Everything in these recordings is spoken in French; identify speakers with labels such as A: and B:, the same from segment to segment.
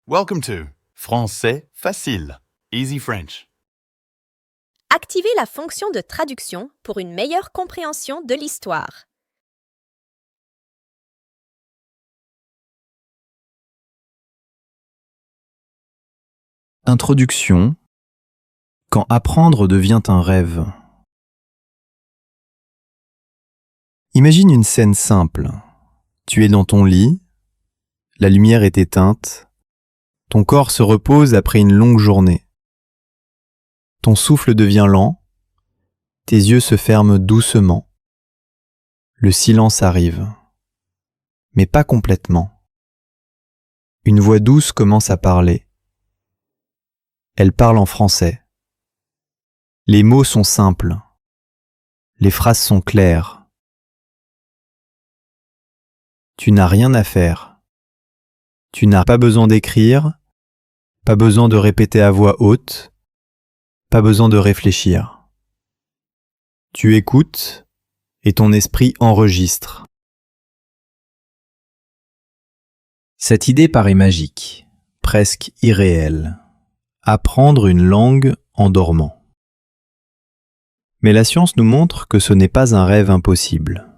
A: Welcome to Français facile, Easy French.
B: Activez la fonction de traduction pour une meilleure compréhension de l'histoire.
C: Introduction. Quand apprendre devient un rêve. Imagine une scène simple. Tu es dans ton lit, la lumière est éteinte, ton corps se repose après une longue journée. Ton souffle devient lent, tes yeux se ferment doucement. Le silence arrive, mais pas complètement. Une voix douce commence à parler. Elle parle en français. Les mots sont simples. Les phrases sont claires. Tu n'as rien à faire. Tu n'as pas besoin d'écrire, pas besoin de répéter à voix haute, pas besoin de réfléchir. Tu écoutes et ton esprit enregistre. Cette idée paraît magique, presque irréelle. Apprendre une langue en dormant. Mais la science nous montre que ce n'est pas un rêve impossible.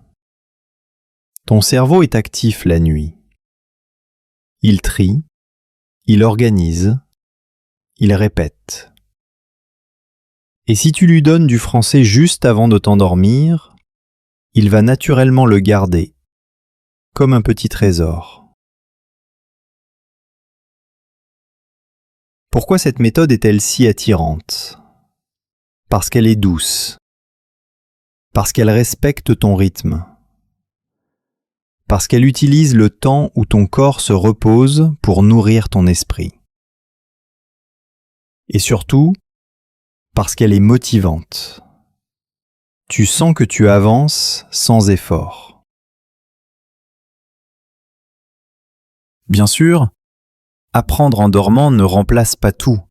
C: Ton cerveau est actif la nuit. Il trie, il organise, il répète. Et si tu lui donnes du français juste avant de t'endormir, il va naturellement le garder, comme un petit trésor. Pourquoi cette méthode est-elle si attirante ? Parce qu'elle est douce, parce qu'elle respecte ton rythme, parce qu'elle utilise le temps où ton corps se repose pour nourrir ton esprit. Et surtout, parce qu'elle est motivante. Tu sens que tu avances sans effort. Bien sûr, apprendre en dormant ne remplace pas tout.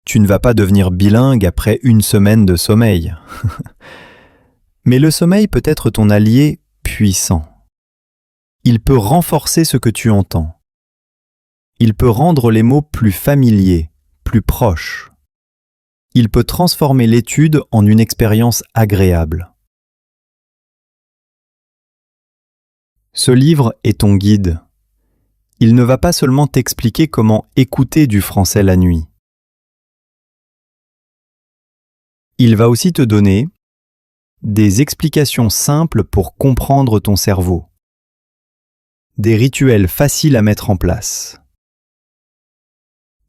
C: Tu ne vas pas devenir bilingue après une semaine de sommeil. Mais le sommeil peut être ton allié puissant. Il peut renforcer ce que tu entends. Il peut rendre les mots plus familiers, plus proches. Il peut transformer l'étude en une expérience agréable. Ce livre est ton guide. Il ne va pas seulement t'expliquer comment écouter du français la nuit. Il va aussi te donner des explications simples pour comprendre ton cerveau. Des rituels faciles à mettre en place.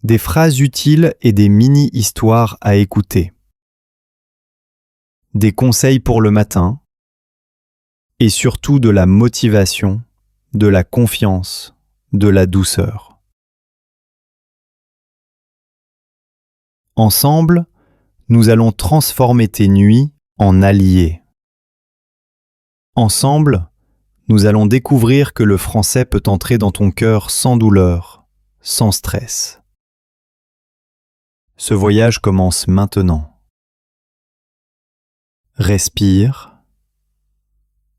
C: Des phrases utiles et des mini-histoires à écouter. Des conseils pour le matin. Et surtout de la motivation, de la confiance, de la douceur. Ensemble, nous allons transformer tes nuits en alliés. Ensemble, nous allons découvrir que le français peut entrer dans ton cœur sans douleur, sans stress. Ce voyage commence maintenant. Respire,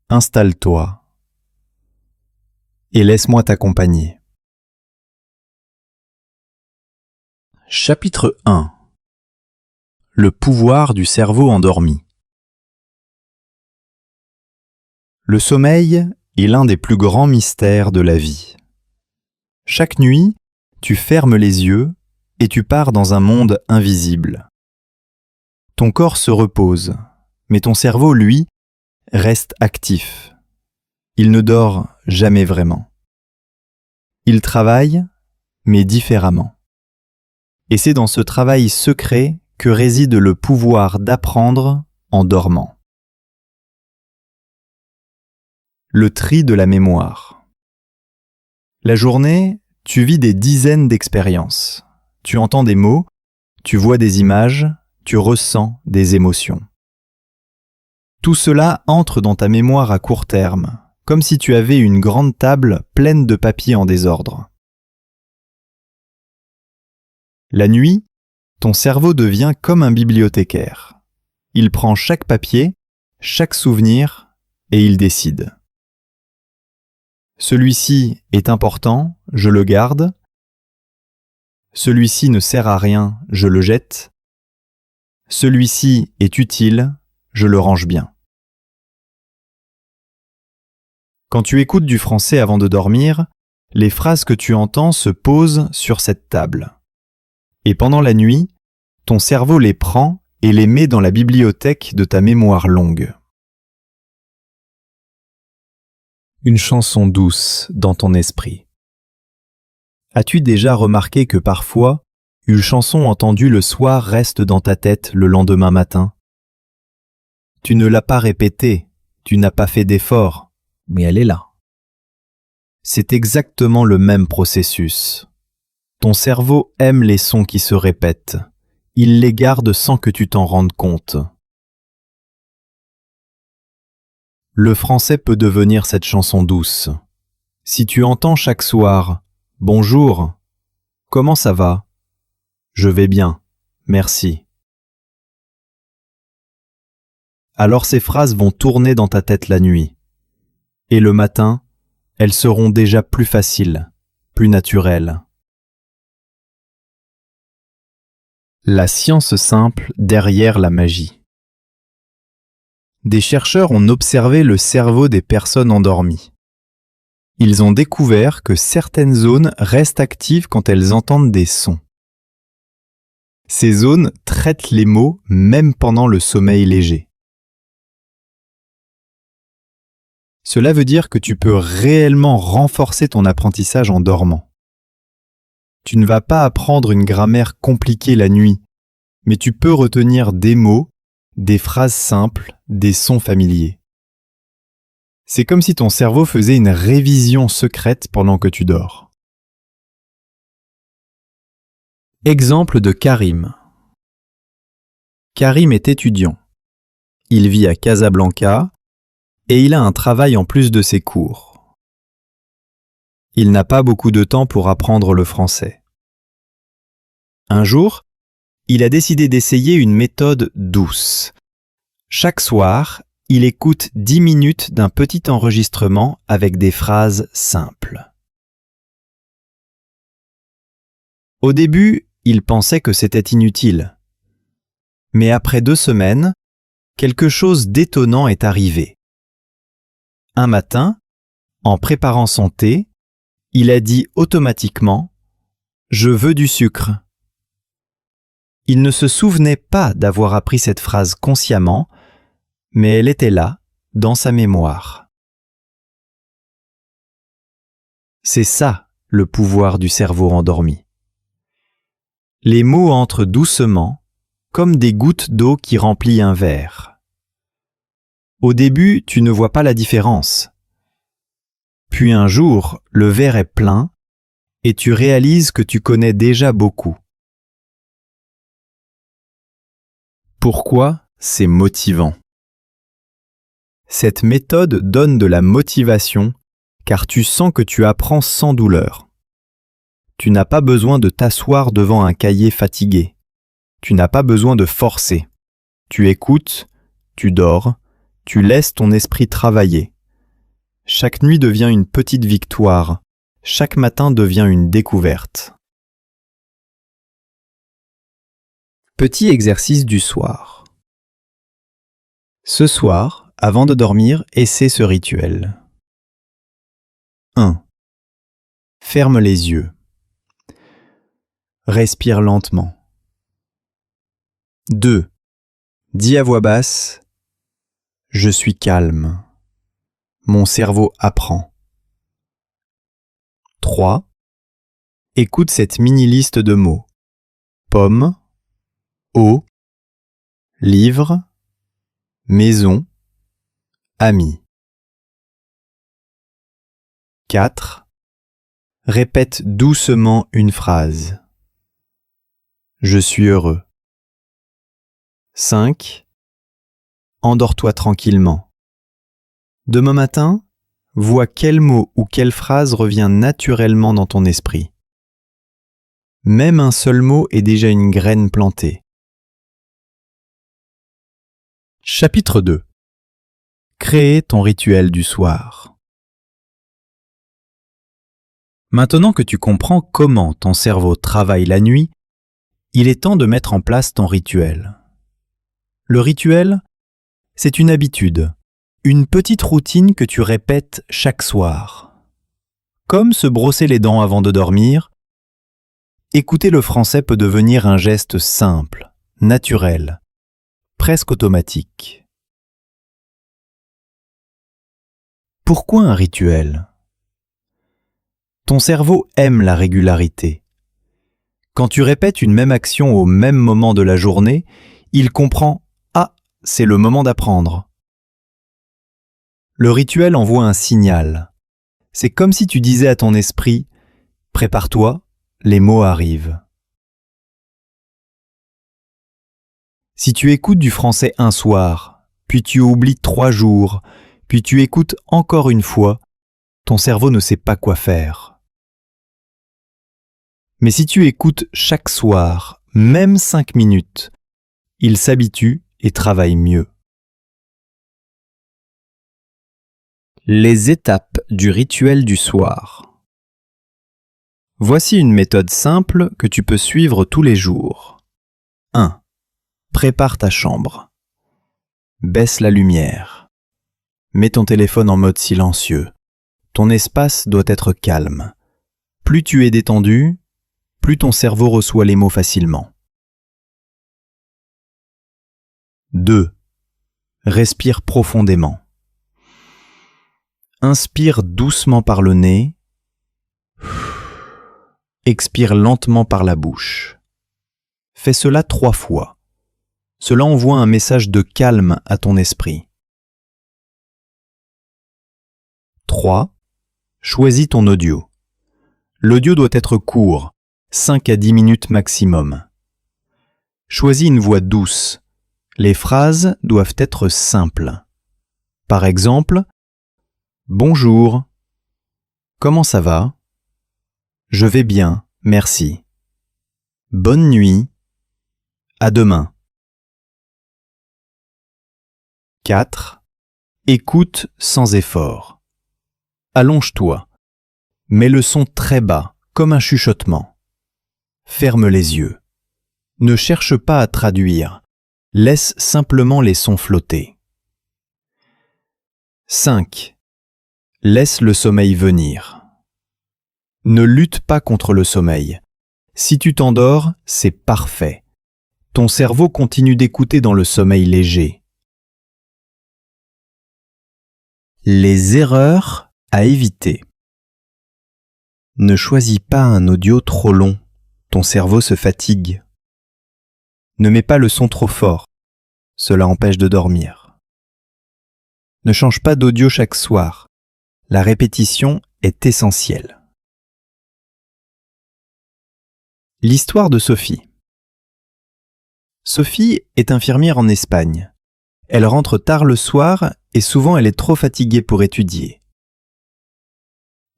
C: installe-toi et laisse-moi t'accompagner. Chapitre 1. Le pouvoir du cerveau endormi. Le sommeil est l'un des plus grands mystères de la vie. Chaque nuit, tu fermes les yeux et tu pars dans un monde invisible. Ton corps se repose, mais ton cerveau, lui, reste actif. Il ne dort jamais vraiment. Il travaille, mais différemment. Et c'est dans ce travail secret que réside le pouvoir d'apprendre en dormant. Le tri de la mémoire. La journée, tu vis des dizaines d'expériences. Tu entends des mots, tu vois des images, tu ressens des émotions. Tout cela entre dans ta mémoire à court terme, comme si tu avais une grande table pleine de papiers en désordre. La nuit, ton cerveau devient comme un bibliothécaire. Il prend chaque papier, chaque souvenir, et il décide. Celui-ci est important, je le garde. Celui-ci ne sert à rien, je le jette. Celui-ci est utile, je le range bien. Quand tu écoutes du français avant de dormir, les phrases que tu entends se posent sur cette table. Et pendant la nuit, ton cerveau les prend et les met dans la bibliothèque de ta mémoire longue. Une chanson douce dans ton esprit. As-tu déjà remarqué que parfois, une chanson entendue le soir reste dans ta tête le lendemain matin? Tu ne l'as pas répétée, tu n'as pas fait d'effort, mais elle est là. C'est exactement le même processus. Ton cerveau aime les sons qui se répètent. Il les garde sans que tu t'en rendes compte. Le français peut devenir cette chanson douce. Si tu entends chaque soir « Bonjour, comment ça va ? Je vais bien, merci ». Alors ces phrases vont tourner dans ta tête la nuit. Et le matin, elles seront déjà plus faciles, plus naturelles. La science simple derrière la magie. Des chercheurs ont observé le cerveau des personnes endormies. Ils ont découvert que certaines zones restent actives quand elles entendent des sons. Ces zones traitent les mots même pendant le sommeil léger. Cela veut dire que tu peux réellement renforcer ton apprentissage en dormant. Tu ne vas pas apprendre une grammaire compliquée la nuit, mais tu peux retenir des mots, des phrases simples, des sons familiers. C'est comme si ton cerveau faisait une révision secrète pendant que tu dors. Exemple de Karim. Karim est étudiant. Il vit à Casablanca et il a un travail en plus de ses cours. Il n'a pas beaucoup de temps pour apprendre le français. Un jour, il a décidé d'essayer une méthode douce. Chaque soir, il écoute 10 minutes d'un petit enregistrement avec des phrases simples. Au début, il pensait que c'était inutile. Mais après 2 semaines, quelque chose d'étonnant est arrivé. Un matin, en préparant son thé, il a dit automatiquement « Je veux du sucre ». Il ne se souvenait pas d'avoir appris cette phrase consciemment, mais elle était là, dans sa mémoire. C'est ça, le pouvoir du cerveau endormi. Les mots entrent doucement, comme des gouttes d'eau qui remplissent un verre. Au début, tu ne vois pas la différence. Puis un jour, le verre est plein et tu réalises que tu connais déjà beaucoup. Pourquoi c'est motivant? Cette méthode donne de la motivation car tu sens que tu apprends sans douleur. Tu n'as pas besoin de t'asseoir devant un cahier fatigué. Tu n'as pas besoin de forcer. Tu écoutes, tu dors, tu laisses ton esprit travailler. Chaque nuit devient une petite victoire. Chaque matin devient une découverte. Petit exercice du soir. Ce soir, avant de dormir, essaie ce rituel. 1. Ferme les yeux. Respire lentement. 2. Dis à voix basse « Je suis calme. Mon cerveau apprend. » 3. Écoute cette mini-liste de mots. Pomme, eau, livre, maison, ami. 4. Répète doucement une phrase. Je suis heureux. 5. Endors-toi tranquillement. Demain matin, vois quel mot ou quelle phrase revient naturellement dans ton esprit. Même un seul mot est déjà une graine plantée. Chapitre 2. Créer ton rituel du soir. Maintenant que tu comprends comment ton cerveau travaille la nuit, il est temps de mettre en place ton rituel. Le rituel, c'est une habitude, une petite routine que tu répètes chaque soir. Comme se brosser les dents avant de dormir, écouter le français peut devenir un geste simple, naturel, presque automatique. Pourquoi un rituel ? Ton cerveau aime la régularité. Quand tu répètes une même action au même moment de la journée, il comprend « Ah, c'est le moment d'apprendre ». Le rituel envoie un signal. C'est comme si tu disais à ton esprit « Prépare-toi, les mots arrivent ». Si tu écoutes du français un soir, puis tu oublies 3 jours, puis tu écoutes encore une fois, ton cerveau ne sait pas quoi faire. Mais si tu écoutes chaque soir, même 5 minutes, il s'habitue et travaille mieux. Les étapes du rituel du soir. Voici une méthode simple que tu peux suivre tous les jours. 1. Prépare ta chambre. Baisse la lumière. Mets ton téléphone en mode silencieux. Ton espace doit être calme. Plus tu es détendu, plus ton cerveau reçoit les mots facilement. 2. Respire profondément. Inspire doucement par le nez. Expire lentement par la bouche. Fais cela 3 fois. Cela envoie un message de calme à ton esprit. 3. Choisis ton audio. L'audio doit être court, 5 à 10 minutes maximum. Choisis une voix douce. Les phrases doivent être simples. Par exemple, « Bonjour. Comment ça va ? Je vais bien, merci. Bonne nuit. À demain. » 4. Écoute sans effort. Allonge-toi. Mets le son très bas, comme un chuchotement. Ferme les yeux. Ne cherche pas à traduire. Laisse simplement les sons flotter. 5. Laisse le sommeil venir. Ne lutte pas contre le sommeil. Si tu t'endors, c'est parfait. Ton cerveau continue d'écouter dans le sommeil léger. Les erreurs à éviter. Ne choisis pas un audio trop long. Ton cerveau se fatigue. Ne mets pas le son trop fort. Cela empêche de dormir. Ne change pas d'audio chaque soir. La répétition est essentielle. L'histoire de Sophie. Sophie est infirmière en Espagne. Elle rentre tard le soir et souvent elle est trop fatiguée pour étudier.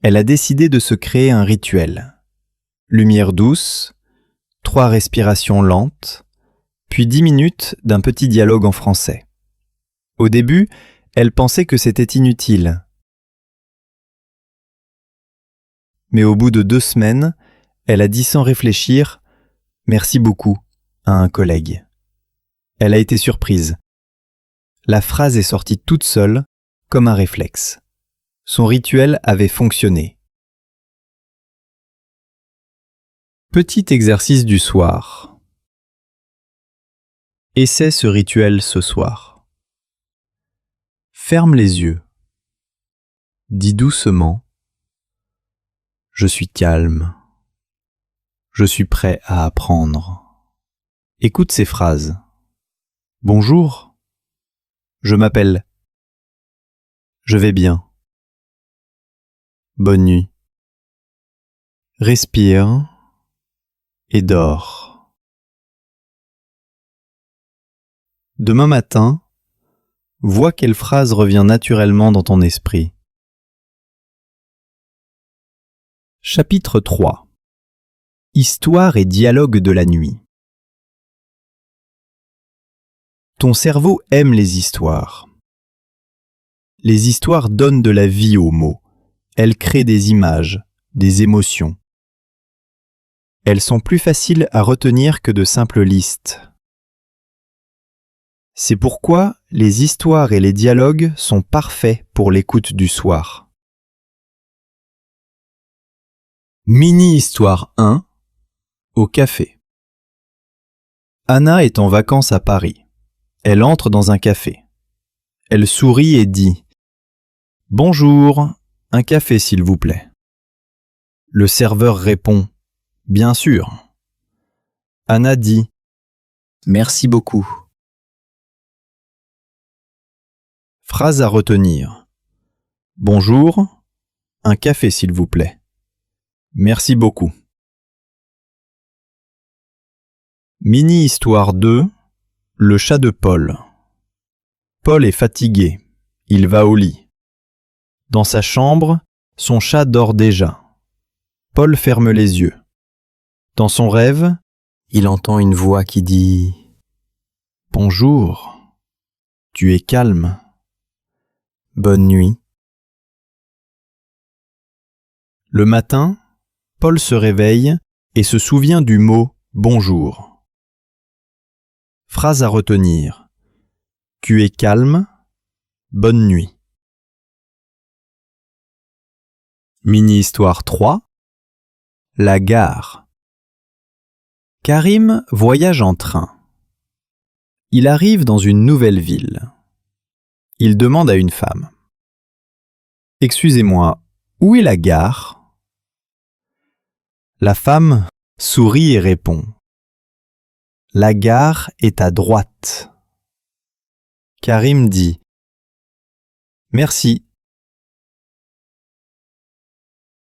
C: Elle a décidé de se créer un rituel. Lumière douce, 3 respirations lentes, puis 10 minutes d'un petit dialogue en français. Au début, elle pensait que c'était inutile. Mais au bout de 2 semaines, elle a dit sans réfléchir « Merci beaucoup » à un collègue. Elle a été surprise. La phrase est sortie toute seule, comme un réflexe. Son rituel avait fonctionné. Petit exercice du soir. Essaie ce rituel ce soir. Ferme les yeux. Dis doucement « Je suis calme. Je suis prêt à apprendre. » Écoute ces phrases. « Bonjour. Je m'appelle. Je vais bien. Bonne nuit. Respire et dors. » Demain matin, vois quelle phrase revient naturellement dans ton esprit. Chapitre 3. Histoire et dialogue de la nuit. Ton cerveau aime les histoires. Les histoires donnent de la vie aux mots. Elles créent des images, des émotions. Elles sont plus faciles à retenir que de simples listes. C'est pourquoi les histoires et les dialogues sont parfaits pour l'écoute du soir. Mini-histoire 1. Au café. Anna est en vacances à Paris. Elle entre dans un café. Elle sourit et dit « Bonjour, un café s'il vous plaît ». Le serveur répond « Bien sûr ». Anna dit « Merci beaucoup ». Phrase à retenir. Bonjour, un café s'il vous plaît. Merci beaucoup. Mini-histoire 2. Le chat de Paul. Paul est fatigué. Il va au lit. Dans sa chambre, son chat dort déjà. Paul ferme les yeux. Dans son rêve, il entend une voix qui dit « Bonjour, tu es calme. Bonne nuit. » Le matin, Paul se réveille et se souvient du mot « bonjour ». Phrase à retenir. Tu es calme. Bonne nuit. Mini-histoire 3. La gare. Karim voyage en train. Il arrive dans une nouvelle ville. Il demande à une femme. « Excusez-moi, où est la gare ?» La femme sourit et répond. « La gare est à droite. » Karim dit « Merci. »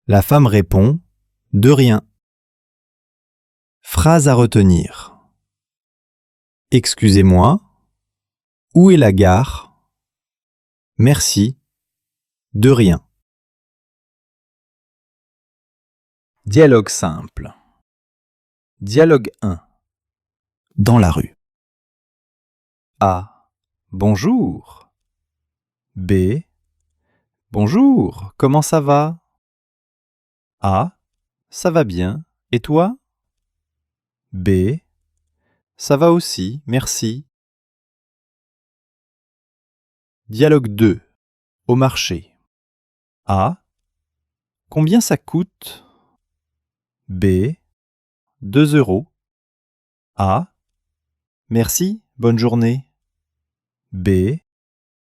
C: La femme répond « De rien. » Phrase à retenir. Excusez-moi. Où est la gare? Merci. De rien. Dialogue simple. Dialogue 1. Dans la rue. A. Bonjour. B. Bonjour, comment ça va? A. Ça va bien. Et toi? B. Ça va aussi, merci. Dialogue 2. Au marché. A. Combien ça coûte? B. 2 €. A. Merci, bonne journée. B.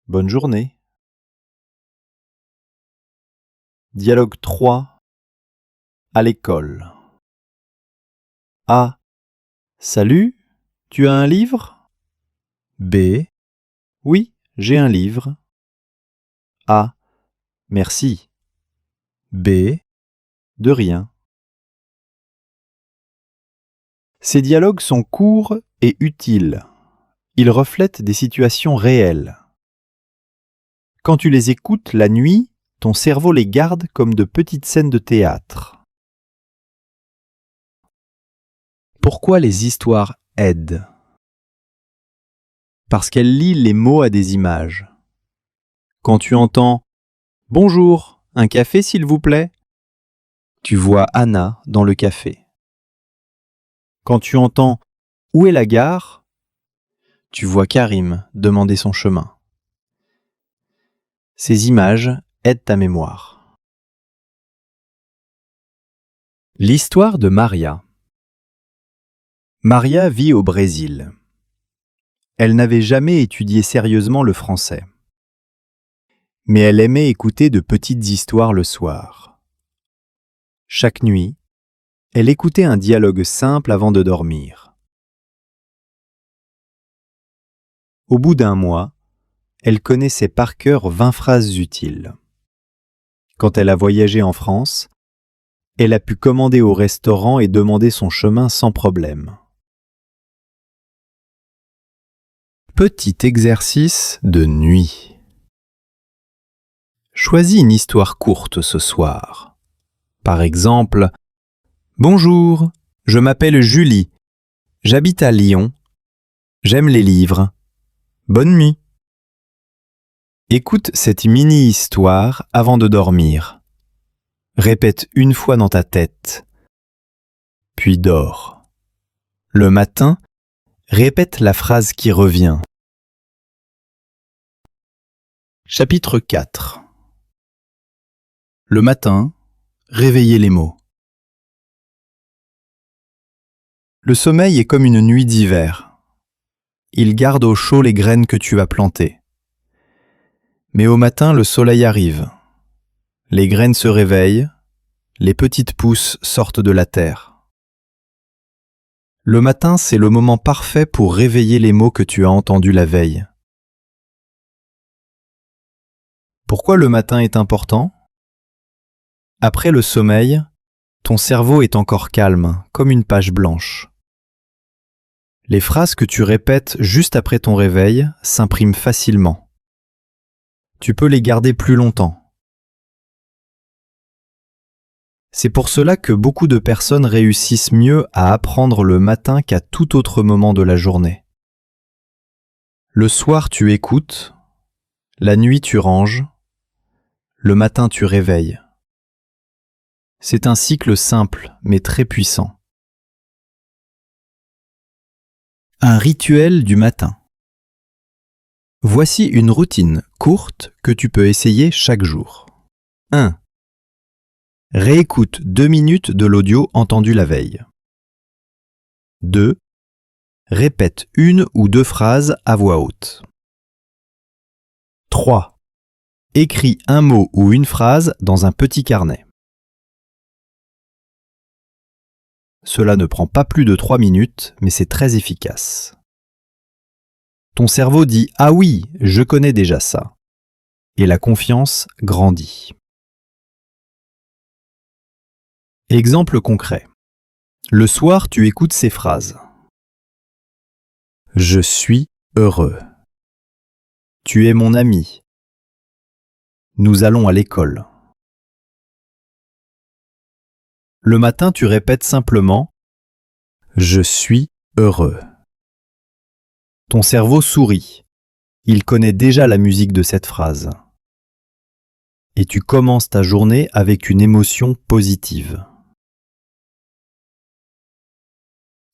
C: Bonne journée. Dialogue 3. À l'école. A. Salut, tu as un livre? B. Oui, j'ai un livre. A. Merci. B. De rien. Ces dialogues sont courts et utiles. Ils reflètent des situations réelles. Quand tu les écoutes la nuit, ton cerveau les garde comme de petites scènes de théâtre. Pourquoi les histoires aident? Parce qu'elles lient les mots à des images. Quand tu entends « Bonjour, un café s'il vous plaît ?» tu vois Anna dans le café. Quand tu entends « Où est la gare ?» tu vois Karim demander son chemin. Ces images aident ta mémoire. L'histoire de Maria. Maria vit au Brésil. Elle n'avait jamais étudié sérieusement le français. Mais elle aimait écouter de petites histoires le soir. Chaque nuit, elle écoutait un dialogue simple avant de dormir. Au bout d'un mois, elle connaissait par cœur 20 phrases utiles. Quand elle a voyagé en France, elle a pu commander au restaurant et demander son chemin sans problème. Petit exercice de nuit. Choisis une histoire courte ce soir. Par exemple, « Bonjour, je m'appelle Julie. J'habite à Lyon. J'aime les livres. Bonne nuit. » Écoute cette mini-histoire avant de dormir. Répète une fois dans ta tête, puis dors. Le matin, répète la phrase qui revient. Chapitre 4. Le matin, réveillez les mots. Le sommeil est comme une nuit d'hiver. Il garde au chaud les graines que tu as plantées. Mais au matin, le soleil arrive. Les graines se réveillent, les petites pousses sortent de la terre. Le matin, c'est le moment parfait pour réveiller les mots que tu as entendus la veille. Pourquoi le matin est important ? Après le sommeil, ton cerveau est encore calme, comme une page blanche. Les phrases que tu répètes juste après ton réveil s'impriment facilement. Tu peux les garder plus longtemps. C'est pour cela que beaucoup de personnes réussissent mieux à apprendre le matin qu'à tout autre moment de la journée. Le soir, tu écoutes, la nuit, tu ranges, le matin, tu réveilles. C'est un cycle simple, mais très puissant. Un rituel du matin. Voici une routine courte que tu peux essayer chaque jour. 1. Réécoute 2 minutes de l'audio entendu la veille. 2. Répète 1 ou 2 phrases à voix haute. 3. Écris un mot ou une phrase dans un petit carnet. Cela ne prend pas plus de 3 minutes, mais c'est très efficace. Ton cerveau dit « Ah oui, je connais déjà ça » et la confiance grandit. Exemple concret. Le soir, tu écoutes ces phrases. Je suis heureux. Tu es mon ami. Nous allons à l'école. Le matin, tu répètes simplement « Je suis heureux ». Ton cerveau sourit. Il connaît déjà la musique de cette phrase. Et tu commences ta journée avec une émotion positive.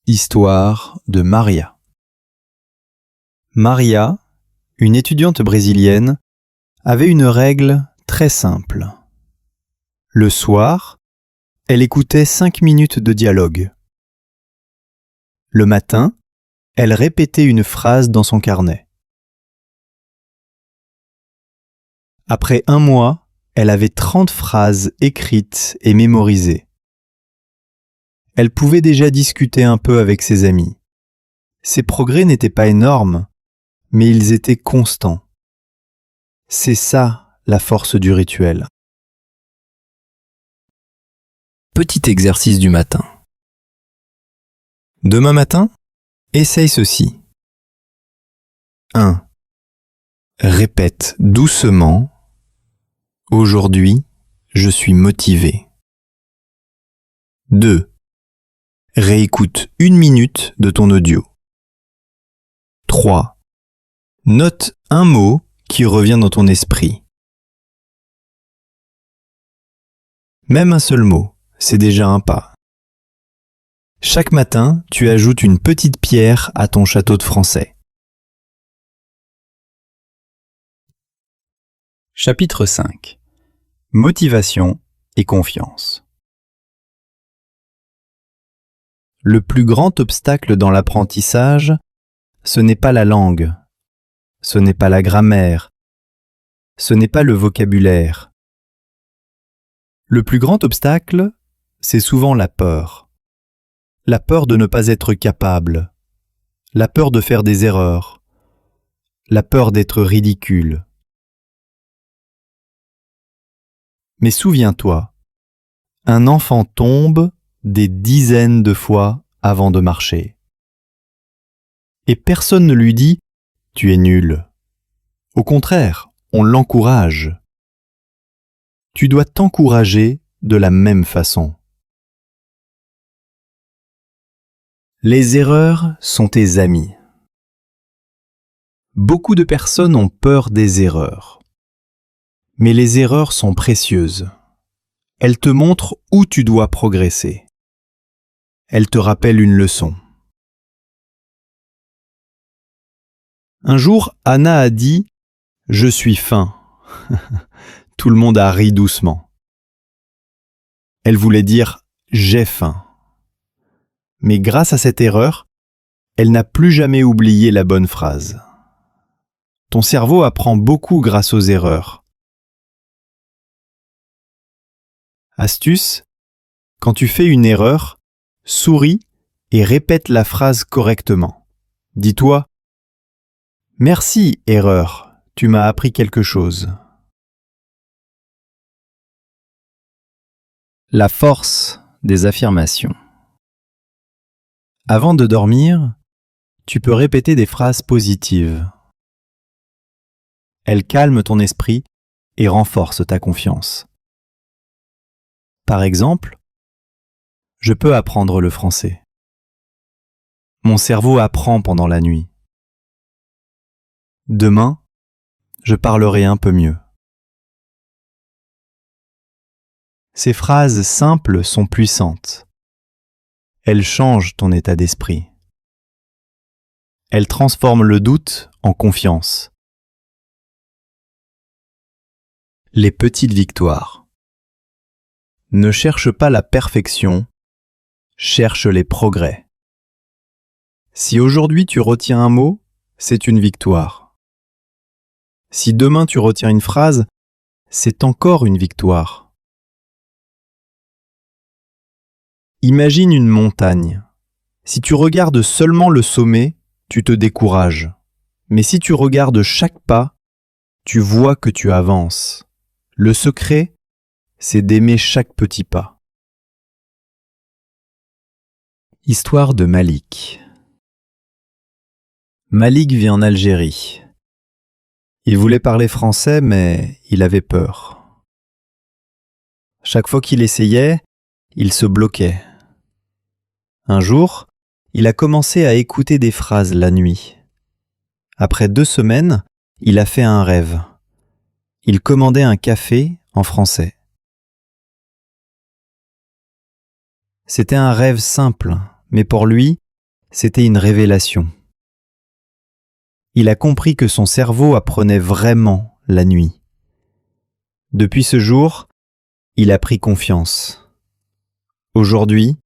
C: Histoire de Maria. Maria, une étudiante brésilienne, avait une règle très simple. Le soir, elle écoutait 5 minutes de dialogue. Le matin, elle répétait une phrase dans son carnet. Après 1 mois, elle avait 30 phrases écrites et mémorisées. Elle pouvait déjà discuter un peu avec ses amis. Ses progrès n'étaient pas énormes, mais ils étaient constants. C'est ça la force du rituel. Petit exercice du matin. Demain matin, essaye ceci. 1. Répète doucement « Aujourd'hui, je suis motivé ». 2. Réécoute 1 minute de ton audio. 3. Note un mot qui revient dans ton esprit. Même un seul mot, c'est déjà un pas. Chaque matin, tu ajoutes une petite pierre à ton château de français. Chapitre 5. Motivation et confiance. Le plus grand obstacle dans l'apprentissage, ce n'est pas la langue, ce n'est pas la grammaire, ce n'est pas le vocabulaire. Le plus grand obstacle, c'est souvent la peur. La peur de ne pas être capable, la peur de faire des erreurs, la peur d'être ridicule. Mais souviens-toi, un enfant tombe des dizaines de fois avant de marcher. Et personne ne lui dit « tu es nul ». Au contraire, on l'encourage. Tu dois t'encourager de la même façon. Les erreurs sont tes amis. Beaucoup de personnes ont peur des erreurs. Mais les erreurs sont précieuses. Elle te montre où tu dois progresser. Elle te rappelle une leçon. Un jour, Anna a dit « Je suis faim ». Tout le monde a ri doucement. Elle voulait dire « J'ai faim ». Mais grâce à cette erreur, elle n'a plus jamais oublié la bonne phrase. Ton cerveau apprend beaucoup grâce aux erreurs. Astuce, quand tu fais une erreur, souris et répète la phrase correctement. Dis-toi « Merci, erreur, tu m'as appris quelque chose ». La force des affirmations. Avant de dormir, tu peux répéter des phrases positives. Elles calment ton esprit et renforcent ta confiance. Par exemple, je peux apprendre le français. Mon cerveau apprend pendant la nuit. Demain, je parlerai un peu mieux. Ces phrases simples sont puissantes. Elles changent ton état d'esprit. Elles transforment le doute en confiance. Les petites victoires. Ne cherche pas la perfection, cherche les progrès. Si aujourd'hui tu retiens un mot, c'est une victoire. Si demain tu retiens une phrase, c'est encore une victoire. Imagine une montagne. Si tu regardes seulement le sommet, tu te décourages. Mais si tu regardes chaque pas, tu vois que tu avances. Le secret, c'est d'aimer chaque petit pas. Histoire de Malik. Malik vit en Algérie. Il voulait parler français, mais il avait peur. Chaque fois qu'il essayait, il se bloquait. Un jour, il a commencé à écouter des phrases la nuit. Après 2 semaines, il a fait un rêve. Il commandait un café en français. C'était un rêve simple, mais pour lui, c'était une révélation. Il a compris que son cerveau apprenait vraiment la nuit. Depuis ce jour, il a pris confiance. Aujourd'hui,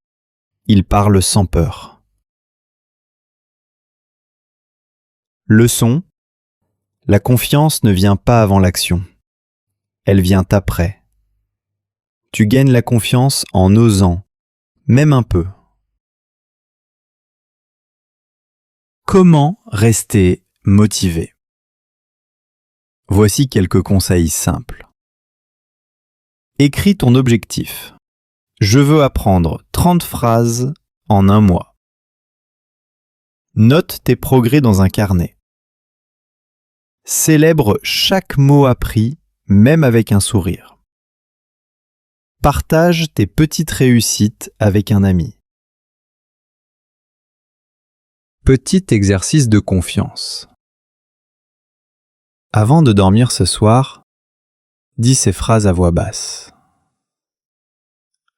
C: il parle sans peur. Leçon : la confiance ne vient pas avant l'action. Elle vient après. Tu gagnes la confiance en osant, même un peu. Comment rester motivé ? Voici quelques conseils simples. Écris ton objectif. Je veux apprendre 30 phrases en 1 mois. Note tes progrès dans un carnet. Célèbre chaque mot appris, même avec un sourire. Partage tes petites réussites avec un ami. Petit exercice de confiance. Avant de dormir ce soir, dis ces phrases à voix basse.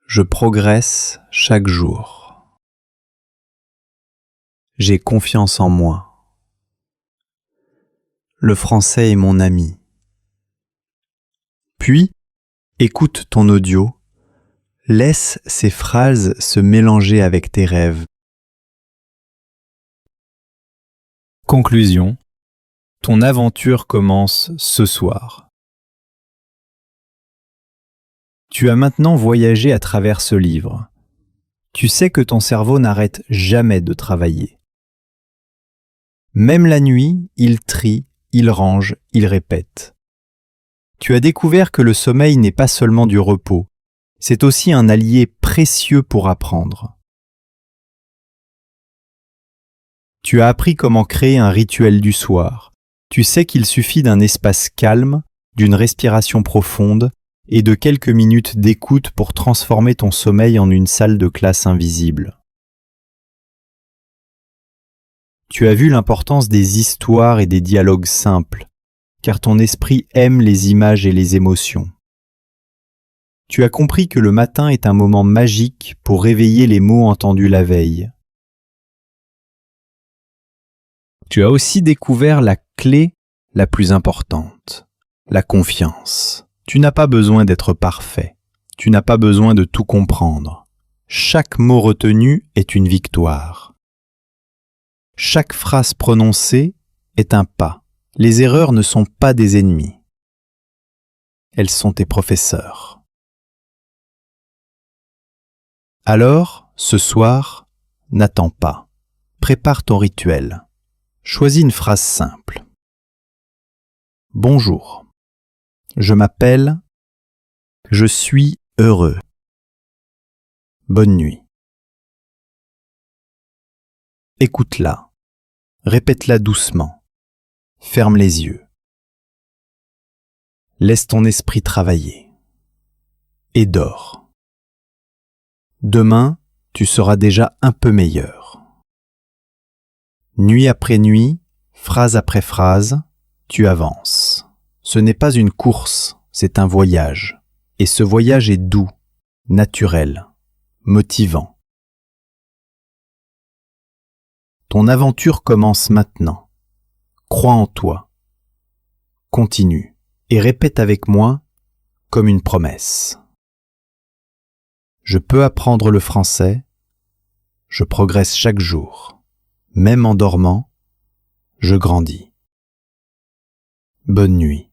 C: Je progresse chaque jour. J'ai confiance en moi. Le français est mon ami. Puis, écoute ton audio. Laisse ces phrases se mélanger avec tes rêves. Conclusion. Ton aventure commence ce soir. Tu as maintenant voyagé à travers ce livre. Tu sais que ton cerveau n'arrête jamais de travailler. Même la nuit, il trie, il range, il répète. Tu as découvert que le sommeil n'est pas seulement du repos, c'est aussi un allié précieux pour apprendre. Tu as appris comment créer un rituel du soir. Tu sais qu'il suffit d'un espace calme, d'une respiration profonde et de quelques minutes d'écoute pour transformer ton sommeil en une salle de classe invisible. Tu as vu l'importance des histoires et des dialogues simples, car ton esprit aime les images et les émotions. Tu as compris que le matin est un moment magique pour réveiller les mots entendus la veille. Tu as aussi découvert la clé la plus importante, la confiance. Tu n'as pas besoin d'être parfait. Tu n'as pas besoin de tout comprendre. Chaque mot retenu est une victoire. Chaque phrase prononcée est un pas. Les erreurs ne sont pas des ennemis. Elles sont tes professeurs. Alors, ce soir, n'attends pas. Prépare ton rituel. Choisis une phrase simple. Bonjour. Je m'appelle. Je suis heureux. Bonne nuit. Écoute-la. Répète-la doucement. Ferme les yeux. Laisse ton esprit travailler. Et dors. Demain, tu seras déjà un peu meilleur. Nuit après nuit, phrase après phrase, tu avances. Ce n'est pas une course, c'est un voyage. Et ce voyage est doux, naturel, motivant. Ton aventure commence maintenant. Crois en toi. Continue et répète avec moi comme une promesse. Je peux apprendre le français. Je progresse chaque jour. Même en dormant, je grandis. Bonne nuit.